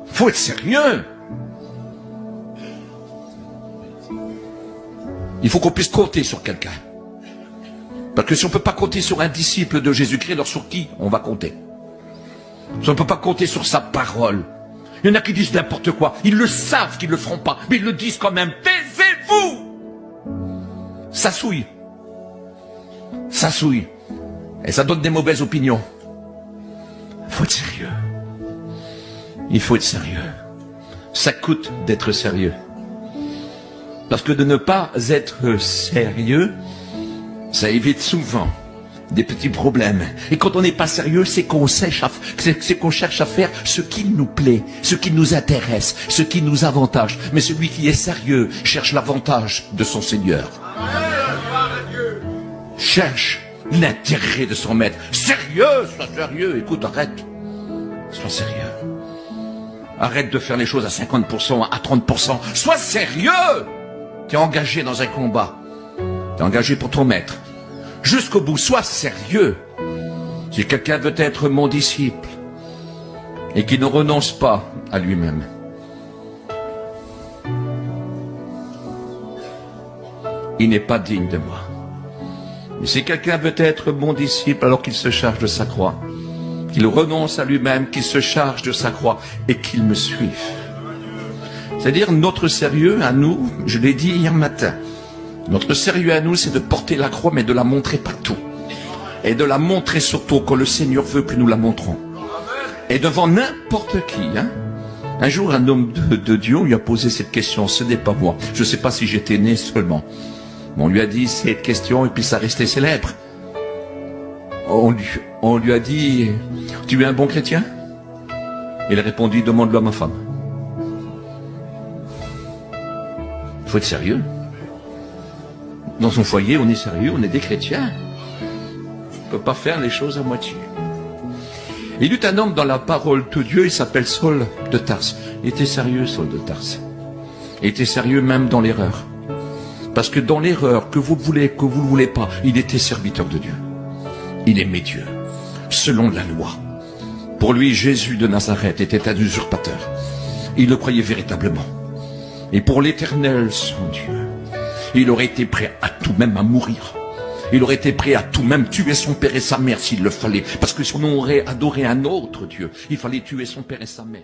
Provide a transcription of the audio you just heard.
Faut être sérieux. Il faut qu'on puisse compter sur quelqu'un. Parce que si on ne peut pas compter sur un disciple de Jésus-Christ, alors sur qui on va compter? Si on ne peut pas compter sur sa parole. Il y en a qui disent n'importe quoi. Ils le savent qu'ils ne le feront pas, mais ils le disent quand même. Taisez-vous! Ça souille. Ça souille. Et ça donne des mauvaises opinions. Il faut être sérieux. Il faut être sérieux. Ça coûte d'être sérieux. Parce que de ne pas être sérieux, ça évite souvent des petits problèmes. Et quand on n'est pas sérieux, c'est qu'on cherche à faire ce qui nous plaît, ce qui nous intéresse, ce qui nous avantage. Mais celui qui est sérieux cherche l'avantage de son Seigneur. Cherche l'intérêt de son maître. Sérieux, sois sérieux. Écoute, arrête. Sois sérieux. Arrête de faire les choses à 50%, à 30%. Sois sérieux. Tu es engagé dans un combat. Tu es engagé pour ton maître. Jusqu'au bout, sois sérieux. Si quelqu'un veut être mon disciple et qui ne renonce pas à lui-même, il n'est pas digne de moi. Mais si quelqu'un veut être mon disciple alors qu'il se charge de sa croix, qu'il renonce à lui-même, qu'il se charge de sa croix et qu'il me suive. C'est-à-dire notre sérieux à nous, je l'ai dit hier matin, notre sérieux à nous, c'est de porter la croix, mais de la montrer partout. Et de la montrer surtout quand le Seigneur veut que nous la montrons. Et devant n'importe qui. Hein. Un jour, un homme de Dieu lui a posé cette question. Ce n'est pas moi. Je ne sais pas si j'étais né seulement. On lui a dit cette question et puis ça restait célèbre. On lui a dit, tu es un bon chrétien? Il a répondu, demande-le à ma femme. Il faut être sérieux. Dans son foyer, on est sérieux, on est des chrétiens. On ne peut pas faire les choses à moitié. Il y eut un homme dans la parole de Dieu, il s'appelle Saul de Tarse. Il était sérieux, Saul de Tarse. Il était sérieux même dans l'erreur. Parce que dans l'erreur, que vous voulez, que vous ne voulez pas, il était serviteur de Dieu. Il aimait Dieu, selon la loi. Pour lui, Jésus de Nazareth était un usurpateur. Il le croyait véritablement. Et pour l'Éternel, son Dieu, il aurait été prêt à tout, même à mourir. Il aurait été prêt à tout, même tuer son père et sa mère s'il le fallait. Parce que si on aurait adoré un autre Dieu, il fallait tuer son père et sa mère.